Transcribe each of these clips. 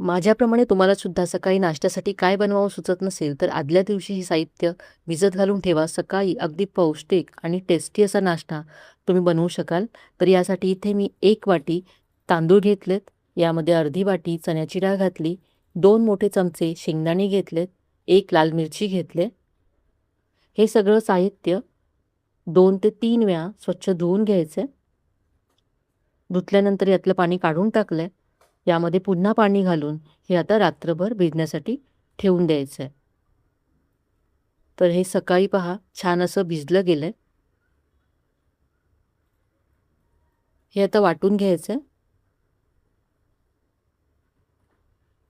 माझ्याप्रमाणे तुम्हाला सुद्धा सकाळी नाश्त्यासाठी काय बनवावं सुचत नसेल, तर आदल्या दिवशी ही साहित्य भिजत घालून ठेवा. सकाळी अगदी पौष्टिक आणि टेस्टी असा नाश्ता तुम्ही बनवू शकाल. तर यासाठी इथे मी 1 वाटी तांदूळ घेतलेत, यामध्ये अर्धी वाटी चण्याची डाळ घातली, 2 मोठे चमचे शेंगदाणे घेतलेत, 1 लाल मिरची घेतले. हे सगळं साहित्य 2 ते 3 वेळा स्वच्छ धुवून घ्यायचं. धुतल्यानंतर यातलं पाणी काढून टाकलंय. यामध्ये पुन्हा पाणी घालून हे आता रात्रभर भिजण्यासाठी ठेवून द्यायचं आहे. तर हे सकाळी पहा छान असं भिजलं गेलंय. हे आता वाटून घ्यायचं.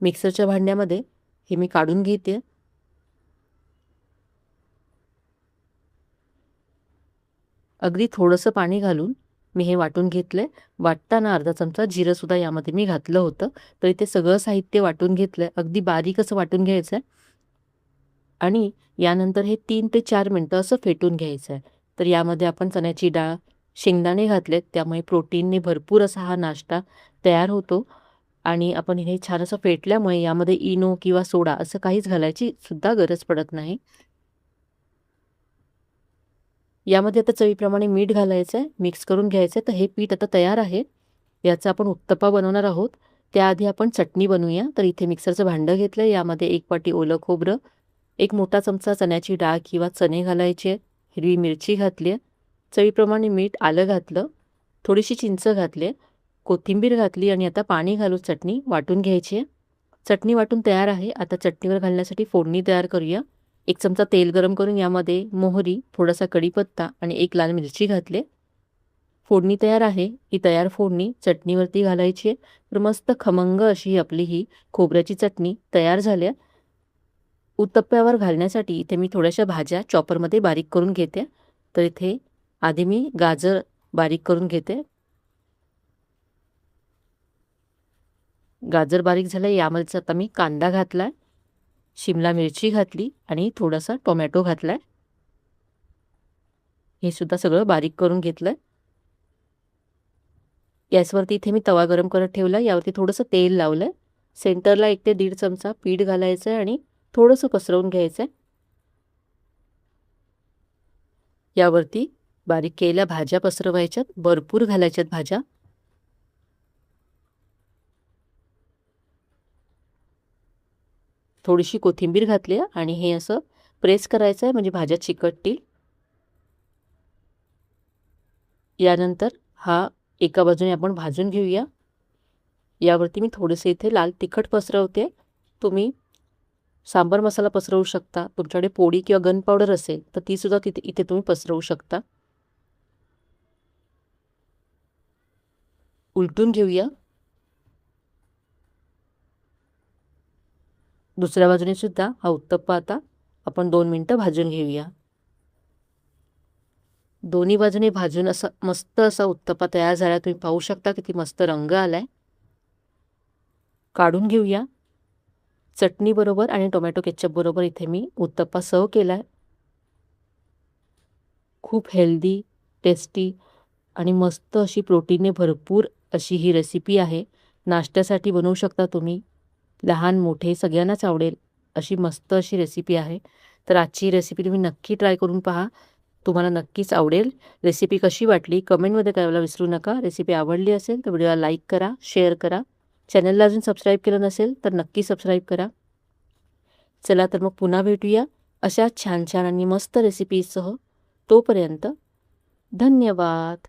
मिक्सरच्या भांड्यामध्ये हे मी काढून घेते. अगदी थोडंसं पाणी घालून मी हे वाटून घेतलंय. वाटताना अर्धा चमचा जिरंसुद्धा यामध्ये मी घातलं होतं. तर इथे सगळं साहित्य वाटून घेतलंय. अगदी बारीक असं वाटून घ्यायचं आहे आणि यानंतर हे 3 ते 4 मिनटं असं फेटून घ्यायचं आहे. तर यामध्ये आपण चण्याची डाळ, शेंगदाणे घातलेत, त्यामुळे प्रोटीनने भरपूर असा हा नाश्ता तयार होतो आणि आपण हे छान असं फेटल्यामुळे यामध्ये इनो किंवा सोडा असं काहीच घालायची सुद्धा गरज पडत नाही. यामध्ये आता चवीप्रमाणे मीठ घालायचं आहे, मिक्स करून घ्यायचं आहे. तर हे पीठ आता तयार आहे. याचा आपण उत्तप्पा बनवणार आहोत. त्याआधी आपण चटणी बनवूया. तर इथे मिक्सरचं भांडं घेतलं, यामध्ये 1 वाटी ओलं खोबरं, 1 मोठा चमचा चण्याची डाळ किंवा चणे घालायचे, हिरवी मिरची घातली आहे, चवीप्रमाणे मीठ, आलं घातलं, थोडीशी चिंच घातली, कोथिंबीर घातली आणि आता पाणी घालून चटणी वाटून घ्यायची आहे. चटणी वाटून तयार आहे. आता चटणीवर घालण्यासाठी फोडणी तयार करूया. 1 चमचा तेल गरम करून यामध्ये मोहरी, थोडासा कढीपत्ता आणि 1 लाल मिरची घातले. फोडणी तयार आहे. ही तयार फोडणी चटणीवरती घालायची आहे. तर मस्त खमंग अशी आपली ही खोबऱ्याची चटणी तयार झाली आहे. उत्तप्प्यावर घालण्यासाठी इथे मी थोड्याशा भाज्या चॉपरमध्ये बारीक करून घेते. तर इथे आधी मी गाजर बारीक करून घेते. गाजर बारीक झालं, यामध्येच आता मी कांदा घातला, शिमला मिरची घातली आणि थोडासा टोमॅटो घातला. हे सुद्धा सगळं बारीक करून घेतलं. गॅसवरती इथे मी तवा गरम करत ठेवला. यावरती थोडंसं तेल लावलं. सेंटरला 1 ते 1.5 चमचा पीठ घालायचं आहे आणि थोडंसं पसरवून घ्यायचं आहे. यावरती बारीक केलेल्या भाज्या पसरवायच्यात, भरपूर घालायच्यात भाज्या. थोडीशी कोथिंबीर घातली आणि हे असं प्रेस करायचं आहे म्हणजे भाज्या चिकटतील. यानंतर हा एका बाजूने आपण भाजून घेऊया. यावरती मी थोडेसे इथे लाल तिखट पसरवते. तुम्ही सांबर मसाला पसरवू शकता. तुमच्याकडे पोळी किंवा गन पावडर असेल तर ती सुद्धा इथे तुम्ही पसरवू शकता. उलटून घेऊया. दुसऱ्या बाजूने सुद्धा हा उत्तप्पा आता आपण 2 मिनटं भाजून घेऊया. दोन्ही बाजूने भाजून असा मस्त असा उत्तप्पा तयार झाला. तुम्ही पाहू शकता किती मस्त रंग आलाय. काढून घेऊया. चटणी बरोबर आणि टोमॅटो केचप बरोबर इथे मी उत्तप्पा सर्व केलाय. खूप हेल्दी, टेस्टी आणि मस्त अशी प्रोटीनने भरपूर अशी ही रेसिपी आहे. नाश्त्यासाठी बनवू शकता तुम्ही. लहान मोठे सगळ्यांनाच आवडेल अशी मस्त अशी रेसिपी आहे. तर आजची रेसिपी तुम्ही नक्की ट्राय करून पहा. तुम्हाला नक्कीच आवडेल. रेसिपी कशी वाटली कमेंटमध्ये कळवायला विसरू नका. रेसिपी आवडली असेल तर व्हिडिओला लाईक करा, शेअर करा. चॅनलला अजून सबस्क्राईब केलं नसेल तर नक्की सबस्क्राईब करा. चला तर मग पुन्हा भेटूया अशा छान छान आणि मस्त रेसिपीसह. तोपर्यंत धन्यवाद.